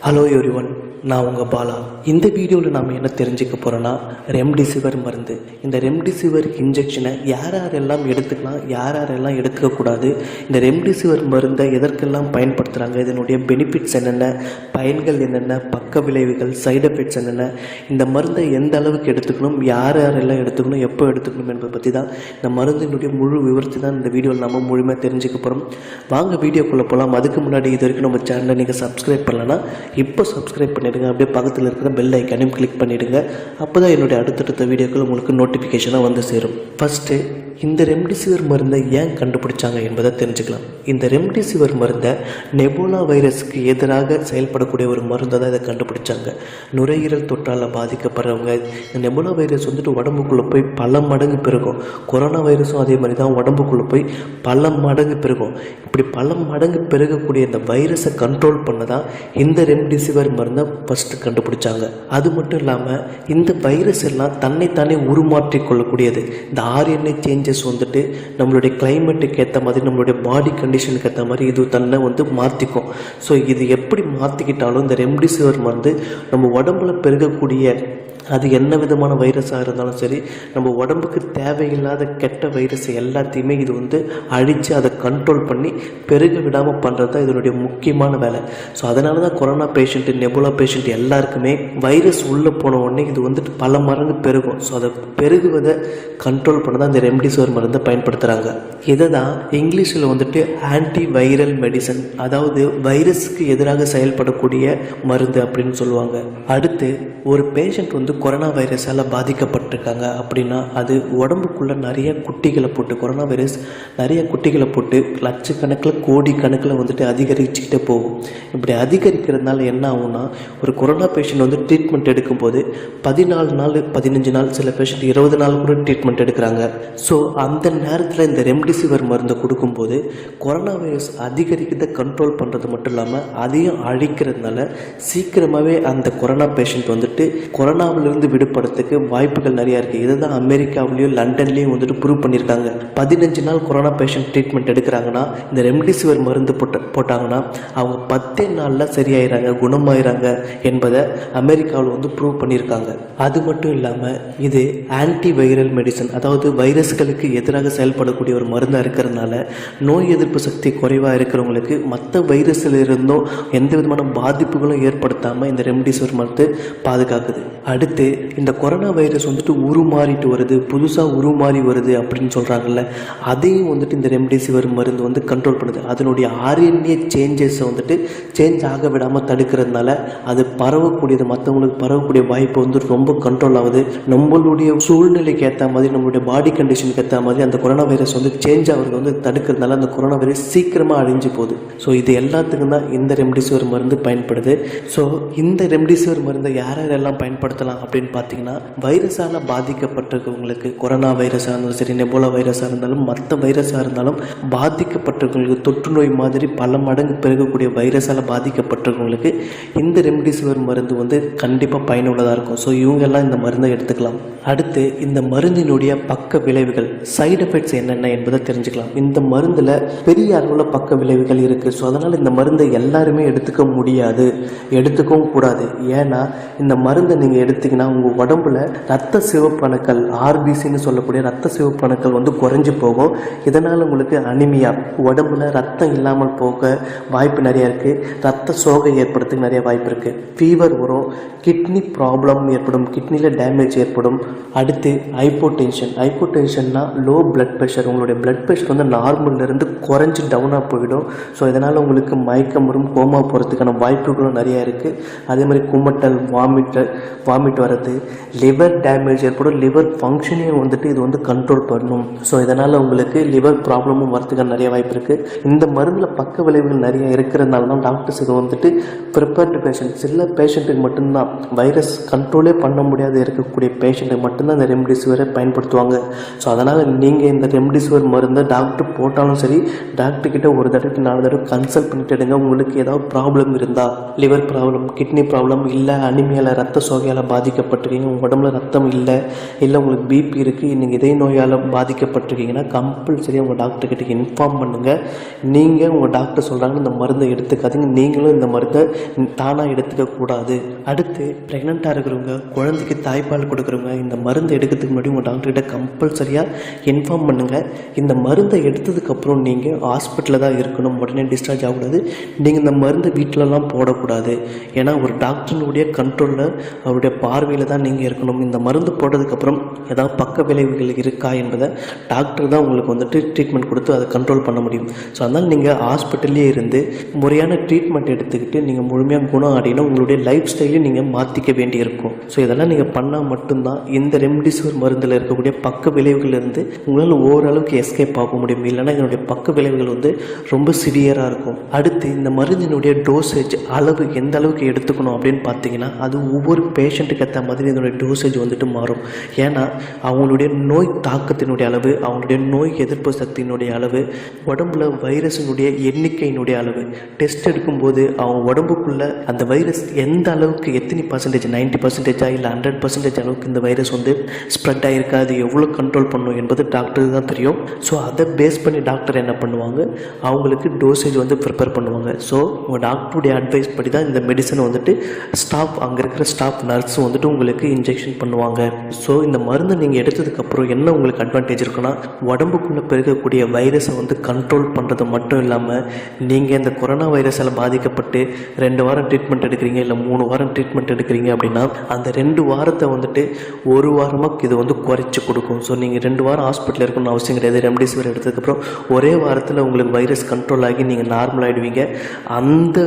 Hello everyone, நான் உங்கள் பாலா. இந்த வீடியோவில் நாம் என்ன தெரிஞ்சுக்க போகிறோன்னா, ரெம்டெசிவிர் மருந்து. இந்த ரெம்டெசிவிர் இன்ஜெக்ஷனை யாரெல்லாம் எடுத்துக்கலாம், யாரெல்லாம் எடுத்துக்கக்கூடாது, இந்த ரெம்டெசிவிர் மருந்தை எதற்கெல்லாம் பயன்படுத்துகிறாங்க, இதனுடைய பெனிஃபிட்ஸ் என்னென்ன, பயன்கள் என்னென்ன, பக்க விளைவுகள், சைடு எஃபெக்ட்ஸ் என்னென்ன, இந்த மருந்தை எந்த அளவுக்கு எடுத்துக்கணும், யாரெல்லாம் எடுத்துக்கணும், எப்போ எடுத்துக்கணும் என்பதை பற்றி தான் இந்த மருந்தினுடைய முழு விவரத்தை தான் இந்த வீடியோவில் நம்ம முழுமையாக தெரிஞ்சுக்க போகிறோம். வாங்க வீடியோக்குள்ளே போகலாம். அதுக்கு முன்னாடி இது வரைக்கும் நம்ம சேனலை நீங்கள் சப்ஸ்கிரைப் பண்ணலன்னா இப்போ சப்ஸ்கிரைப் பண்ணிவிடுங்க. அப்படியே பக்கத்தில் இருக்கிற பெல் ஐக்கானையும் கிளிக் பண்ணிவிடுங்க. அப்போ தான் என்னுடைய அடுத்தடுத்த வீடியோக்கள் உங்களுக்கு நோட்டிஃபிகேஷனாக வந்து சேரும். ஃபஸ்ட்டு இந்த ரெம்டெசிவிர் மருந்தை ஏன் கண்டுபிடிச்சாங்க என்பதை தெரிஞ்சுக்கலாம். இந்த ரெம்டெசிவிர் மருந்தை நெபோலா வைரஸுக்கு எதிராக செயல்படக்கூடிய ஒரு மருந்தை தான் இதை கண்டுபிடிச்சாங்க. நுரையீரல் தொற்றால் பாதிக்கப்படுறவங்க, இந்த நெபோலா வைரஸ் உடம்புக்குள்ளே போய் பல மடங்கு பெருகும். கொரோனா வைரஸும் அதே மாதிரி தான் உடம்புக்குள்ளே போய் பல மடங்கு பெருகும். இப்படி பல மடங்கு பெருகக்கூடிய இந்த வைரஸை கண்ட்ரோல் பண்ண தான் இந்த ரெம்டெசிவிர் மருந்தை ஃபஸ்ட்டு கண்டுபிடிச்சாங்க. அது மட்டும் இல்லாமல் இந்த வைரஸ் எல்லாம் தன்னைத்தானே உருமாற்றிக் கொள்ளக்கூடியது. இந்த ஆர்என்ஏ சேஞ்சஸ் நம்மளுடைய கிளைமேட்டுக்கு ஏற்ற மாதிரி, நம்மளுடைய பாடி கண்டிஷனுக்கு ஏற்ற மாதிரி இது தன்னை மாற்றிக்கும். ஸோ இது எப்படி மாற்றிக்கிட்டாலும் இந்த ரெம்டெசிவிர் மருந்து நம்ம உடம்புல பெருகக்கூடிய, அது என்ன விதமான வைரஸாக இருந்தாலும் சரி, நம்ம உடம்புக்கு தேவையில்லாத கெட்ட வைரஸ் எல்லாத்தையுமே இது அழித்து அதை கண்ட்ரோல் பண்ணி பெருக விடாமல் பண்ணுறது தான் இதனுடைய முக்கியமான வேலை. ஸோ அதனால தான் கொரோனா பேஷண்ட்டு, நெபோலா பேஷண்ட் எல்லாருக்குமே வைரஸ் உள்ளே போன உடனே இது பல மடங்கு பெருகும். ஸோ அதை பெருகுவதை கண்ட்ரோல் பண்ண தான் இந்த ரெம்டெசிவிர் மருந்தை பயன்படுத்துகிறாங்க. இதை தான் இங்கிலீஷில் ஆன்டி வைரல் மெடிசன், அதாவது வைரஸுக்கு எதிராக செயல்படக்கூடிய மருந்து அப்படின்னு சொல்லுவாங்க. அடுத்து ஒரு பேஷண்ட் கொரோனா வைரஸால் பாதிக்கப்பட்டிருக்காங்க அப்படின்னா அது உடம்புக்குள்ளே நிறைய குட்டிகளை போட்டு, கொரோனா வைரஸ் நிறைய குட்டிகளை போட்டு லட்சக்கணக்கில் கோடி கணக்கில் அதிகரிச்சுக்கிட்டே போகும். இப்படி அதிகரிக்கிறதுனால என்ன ஆகும்னா, ஒரு கொரோனா பேஷண்ட் ட்ரீட்மெண்ட் எடுக்கும்போது 14 நாள் 15 நாள், சில பேஷண்ட் 20 நாள் கூட ட்ரீட்மெண்ட் எடுக்கிறாங்க. ஸோ அந்த நேரத்தில் இந்த ரெம்டெசிவிர் மருந்தை கொடுக்கும்போது கொரோனா வைரஸ் அதிகரிக்கிறத கண்ட்ரோல் பண்ணுறது மட்டும் இல்லாமல் அதையும் அழிக்கிறதுனால சீக்கிரமாகவே அந்த கொரோனா பேஷண்ட் கொரோனாவிலிருந்து விடுபடுறதுக்கு வாய்ப்புகள் நிறையா இருக்குது. இதை தான் அமெரிக்காவிலையும் லண்டன்லேயும் ப்ரூவ் பண்ணியிருக்காங்க. 15 நாள் கொரோனா பேஷண்ட் ட்ரீட்மெண்ட் எடுக்கிறாங்கன்னா, இந்த ரெம்டெசிவிர் மருந்து போட்டாங்கன்னா அவங்க 10 நாளில் சரியாயிறாங்க, குணமாயிறாங்க என்பதை அமெரிக்காவில் ப்ரூவ் பண்ணியிருக்காங்க. அது மட்டும் இல்லாமல் இது ஆன்டி வைரல் மெடிசன், அதாவது வைரஸ்களுக்கு எதிராக செயல்படக்கூடிய ஒரு மருந்தாக இருக்கிறதுனால நோய் எதிர்ப்பு சக்தி குறைவாக இருக்கிறவங்களுக்கு மற்ற வைரஸில் இருந்தும் எந்த விதமான பாதிப்புகளும் ஏற்படுத்தாமல் இந்த ரெம்டெசிவிர் மருந்து பாதுகாக்குது. அடுத்து இந்த கொரோனா வைரஸ் உருமாறிட்டு வருது, புதுசாக உருமாறி வருது அப்படின்னு சொல்கிறாங்கல்ல, அதையும் இந்த ரெம்டெசிவிர் மருந்து கண்ட்ரோல் பண்ணுது. அதனுடைய ஆர்என்ஏ சேஞ்சஸை சேஞ்ச் ஆக விடாமல் தடுக்கிறதுனால அது பரவக்கூடியது, மற்றவங்களுக்கு பரவக்கூடிய வாய்ப்பு ரொம்ப கண்ட்ரோல் ஆகுது. நம்மளுடைய சூழ்நிலைக்கு ஏற்ற மாதிரி, நம்மளுடைய பாடி கண்டிஷனுக்கு ஏற்ற மாதிரி அந்த கொரோனா வைரஸ் சேஞ்ச் ஆகிறது தடுக்கிறதுனால அந்த கொரோனா வைரஸ் சீக்கிரமாக அழிஞ்சு போகுது. ஸோ இது எல்லாத்துக்கும் தான் இந்த ரெம்டெசிவிர் மருந்து பயன்படுது. ஸோ இந்த ரெம்டெசிவிர் மருந்தை யாரெல்லாம் பயன்படுத்தலாம் அப்படின்னு பார்த்தீங்கன்னா, வைரஸால் பாதிக்கப்பட்டிருக்கவங்களுக்கு, கொரோனா வைரஸாக இருந்தாலும் சரி, நெபோலா வைரஸாக இருந்தாலும், மற்ற வைரஸாக இருந்தாலும் பாதிக்கப்பட்டிருக்கவங்களுக்கு, தொற்று நோய் மாதிரி பல மடங்கு பெருகக்கூடிய வைரஸால் பாதிக்கப்பட்டிருக்கவங்களுக்கு இந்த ரெம்டெசிவிர் மருந்து கண்டிப்பாக பயனுள்ளதாக இருக்கும். ஸோ இவங்கெல்லாம் இந்த மருந்தை எடுத்துக்கலாம். அடுத்து இந்த மருந்தினுடைய பக்க விளைவுகள், சைடு எஃபெக்ட்ஸ் என்னென்ன என்பதை தெரிஞ்சுக்கலாம். இந்த மருந்தில் பெரிய அளவில் பக்க விளைவுகள் இருக்குது. ஸோ அதனால் இந்த மருந்தை எல்லாருமே எடுத்துக்க முடியாது, எடுத்துக்கவும் கூடாது. ஏன்னா இந்த மருந்தை நீங்கள் எடுத்திங்கன்னா உங்கள் உடம்புல ரத்த சிவப்பணுக்கள், ஆர்பிசின்னு சொல்லக்கூடிய ரத்த சிவப்பணுக்கள் குறைஞ்சி போகும். இதனால் உங்களுக்கு அனிமியா, உடம்புல ரத்தம் இல்லாமல் போக வாய்ப்பு நிறையா இருக்குது. ரத்த சோகை ஏற்படுறதுக்கு நிறைய வாய்ப்பு இருக்குது. ஃபீவர் வரும், கிட்னி ப்ராப்ளம் ஏற்படும், கிட்னியில் டேமேஜ் ஏற்படும். அடுத்து ஹைப்போடென்ஷன்னா லோ பிளட் ப்ரெஷர், உங்களுடைய பிளட் ப்ரெஷர் நார்மல்லேருந்து குறைஞ்சி டவுனாக போயிடும். ஸோ இதனால் உங்களுக்கு மயக்கம் வரும், கோமா போகிறதுக்கான வாய்ப்புகளும் நிறையா இருக்குது. அதே மாதிரி குமட்டல், வாமிட் வர்றது, லிவர் டேமேஜ் ஏற்படும், லிவர் ஃபங்க்ஷனையும் இது கண்ட்ரோல் பண்ணும். ஸோ இதனால் உங்களுக்கு லிவர் ப்ராப்ளமும் வரதுக்கான நிறைய வாய்ப்பு இருக்குது. இந்த மருந்தில் பக்க விளைவுகள் நிறைய இருக்கிறதுனால தான் டாக்டர்ஸ் இது ப்ரிப்பேர்டு பேஷண்ட், சில பேஷண்ட்டுக்கு மட்டும்தான், வைரஸ் கண்ட்ரோலே பண்ண முடியாத இருக்கக்கூடிய பேஷண்ட்டுக்கு மட்டும்தான் இந்த ரெம்டெசிவிரை பயன்படுத்துவாங்க. ஸோ அதனால் நீங்கள் இந்த ரெம்டெசிவிர் மருந்தை டாக்டர் போட்டாலும் சரி, டாக்டர்கிட்ட ஒரு தடவைக்கு 4 தடவை கன்சல்ட் பண்ணிட்டு எடுங்க. உங்களுக்கு ஏதாவது ப்ராப்ளம் இருந்தால், லிவர் ப்ராப்ளம், கிட்னி ப்ராப்ளம், இல்லை அனிமியாவில் ரத்த சோகையால் பாதிக்க பாதிக்கப்பட்டிருக்கீங்க, உங்கள் உடம்புல ரத்தம் இல்லை, உங்களுக்கு பிபி இருக்குது, நீங்கள் இதய நோயால் பாதிக்கப்பட்டிருக்கீங்கன்னா கம்பல்சரியாக உங்கள் டாக்டர்கிட்ட இன்ஃபார்ம் பண்ணுங்கள். நீங்கள் உங்கள் டாக்டர் சொல்கிறாங்கன்னு இந்த மருந்தை எடுத்துக்காதீங்க. நீங்களும் இந்த மருந்தை தானாக எடுத்துக்கக்கூடாது. அடுத்து ப்ரெக்னெண்ட்டாக இருக்கிறவங்க, குழந்தைக்கு தாய்ப்பால் கொடுக்குறவங்க இந்த மருந்தை எடுக்கிறதுக்கு முன்னாடி உங்கள் டாக்டர்கிட்ட கம்பல்சரியாக இன்ஃபார்ம் பண்ணுங்கள். இந்த மருந்தை எடுத்ததுக்கப்புறம் நீங்கள் ஹாஸ்பிட்டலில் தான் இருக்கணும், உடனே டிஸ்சார்ஜ் ஆகக்கூடாது. நீங்கள் இந்த மருந்தை வீட்டிலலாம் போடக்கூடாது. ஏன்னா ஒரு டாக்டரினுடைய கண்ட்ரோலில், அவருடைய பார்வையில் தான் நீங்கள் இருக்கணும். இந்த மருந்து போட்டதுக்கப்புறம் ஏதாவது பக்க விளைவுகள் இருக்கா என்பதை டாக்டர் தான் உங்களுக்கு வந்துட்டு ட்ரீட்மெண்ட் கொடுத்து அதை கண்ட்ரோல் பண்ண முடியும். ஸோ அதனால் நீங்கள் ஹாஸ்பிட்டல்லே இருந்து முறையான ட்ரீட்மெண்ட் எடுத்துக்கிட்டு நீங்கள் முழுமையாக குணம் ஆடினா உங்களுடைய லைஃப் ஸ்டைலையும் நீங்கள் மாற்றிக்க வேண்டியிருக்கும். ஸோ இதெல்லாம் நீங்கள் பண்ணால் மட்டும்தான் இந்த ரெம்டெசிவிர் மருந்தில் இருக்கக்கூடிய பக்க விளைவுகளிலிருந்து உங்களால் ஓரளவுக்கு எஸ்கேப் ஆக முடியும். இல்லைன்னா இதனுடைய பக்க விளைவுகள் வந்து ரொம்ப சிவியராக இருக்கும். அடுத்து இந்த மருந்தினுடைய டோசேஜ் அளவு எந்த அளவுக்கு எடுத்துக்கணும் அப்படின்னு பார்த்தீங்கன்னா அது ஒவ்வொரு பேஷண்ட்டுக்கு ஏற்ற மாதிரி இதனுடைய டோசேஜ் வந்துட்டு மாறும். ஏன்னா அவங்களுடைய நோய் தாக்கத்தினுடைய அளவு, அவங்களுடைய நோய் எதிர்ப்பு சக்தியினுடைய அளவு, உடம்புல வைரஸினுடைய எண்ணிக்கையினுடைய அளவு, டெஸ்ட் எடுக்கும்போது அவங்க உடம்புக்குள்ள அந்த வைரஸ் எந்த அளவுக்கு, எத்தனை பர்சன்டேஜ், 90% இல்லை 100% அளவுக்கு இந்த வைரஸ் வந்து ஸ்ப்ரெட் ஆகிருக்கா, அது எவ்வளோ கண்ட்ரோல் பண்ணும் என்பது டாக்டருக்கு தான் தெரியும். ஸோ அதை பேஸ் பண்ணி டாக்டர் என்ன பண்ணுவாங்க, அவங்களுக்கு டோசேஜ் வந்து ப்ரிப்பேர் பண்ணுவாங்க. ஸோ உங்கள் டாக்டருடைய அட்வைஸ் படி தான் இந்த மெடிசனை வந்துட்டு அங்கே இருக்கிற ஸ்டாஃப் நர்ஸும் வந்துட்டு உங்களுக்கு இன்ஜெக்ஷன் பண்ணுவாங்க. ஸோ இந்த மருந்தை நீங்கள் எடுத்ததுக்கப்புறம் என்ன உங்களுக்கு அட்வான்டேஜ் இருக்குன்னா, உடம்புக்குள்ளே பெருகக்கூடிய வைரஸை வந்து கண்ட்ரோல் பண்ணுறது மட்டும் இல்லாமல், நீங்கள் இந்த கொரோனா வைரஸால் பாதிக்கப்பட்டு 2 வாரம் ட்ரீட்மெண்ட் எடுக்கிறீங்க, இல்லை 3 வாரம் ட்ரீட்மெண்ட் எடுக்கிறீங்க அப்படின்னா அந்த 2 வாரத்தை வந்துட்டு 1 வாரமாக இது வந்து குறைச்சி கொடுக்கும். ஸோ நீங்கள் 2 வாரம் ஹாஸ்பிட்டலில் இருக்கணும்னு அவசியம் கிடையாது. ரெம்டெசிவிர் எடுத்ததுக்கப்புறம் ஒரே வாரத்தில் உங்களுக்கு வைரஸ் கண்ட்ரோல் ஆகி நீங்கள் நார்மல் ஆகிடுவீங்க. அந்த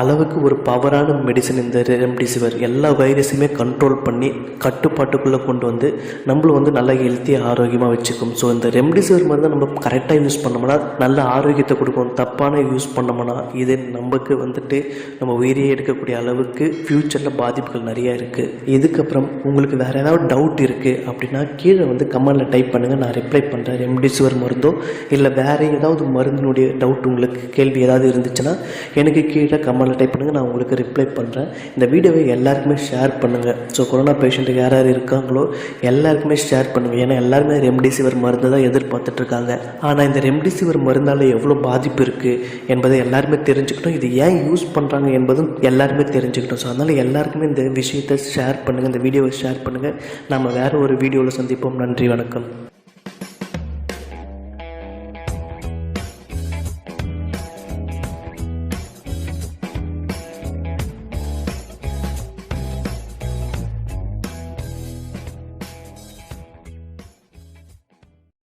அளவுக்கு ஒரு பவரான மெடிசன் இந்த ரெம்டெசிவிர். எல்லா வைரஸுமே கண்ட்ரோல் பண்ணி கட்டுப்பாட்டுக்குள்ளே கொண்டு வந்து நம்மளும் வந்து நல்லா ஹெல்த்தியாக ஆரோக்கியமாக வச்சுக்கும். ஸோ இந்த ரெம்டெசிவிர் மருந்து நம்ம கரெக்டாக யூஸ் பண்ணோம்னா நல்ல ஆரோக்கியத்தை கொடுக்கும். தப்பான யூஸ் பண்ணோம்னா இது நமக்கு வந்துட்டு நம்ம உயிரியே எடுக்கக்கூடிய அளவுக்கு ஃப்யூச்சரில் பாதிப்புகள் நிறையா இருக்குது. இதுக்கப்புறம் உங்களுக்கு வேறு ஏதாவது டவுட் இருக்குது அப்படின்னா கீழே வந்து கமெண்டில் டைப் பண்ணுங்கள், நான் ரிப்ளை பண்ணுறேன். ரெம்டெசிவிர் மருந்தோ இல்லை வேறு ஏதாவது மருந்தினுடைய டவுட் உங்களுக்கு கேள்வி ஏதாவது இருந்துச்சுன்னா எனக்கு கீழே கமெண்டில் டைப் பண்ணுங்கள், நான் உங்களுக்கு ரிப்ளை பண்ணுறேன். இந்த வீடியோவை எல்லாருக்குமே ஷேர் பண்ணுங்கள். ஸோ கொரோனா பேஷண்ட்டுக்கு யார் யார் இருக்காங்களோ எல்லாருக்குமே ஷேர் பண்ணுங்கள். ஏன்னா எல்லாருமே ரெம்டெசிவிர் மருந்து தான் எதிர்பார்த்துட்ருக்காங்க. ஆனால் இந்த ரெம்டெசிவிர் மருந்தால் எவ்வளோ பாதிப்பு இருக்குது என்பதை எல்லாருமே தெரிஞ்சுக்கிட்டோம். இது ஏன் யூஸ் பண்ணுறாங்க என்பதும் எல்லாருமே தெரிஞ்சுக்கிட்டோம். ஸோ அதனால் எல்லாருக்குமே இந்த விஷயத்தை ஷேர் பண்ணுங்கள், இந்த வீடியோவை ஷேர் பண்ணுங்கள். நம்ம வேறு ஒரு வீடியோவில் சந்திப்போம். நன்றி, வணக்கம்.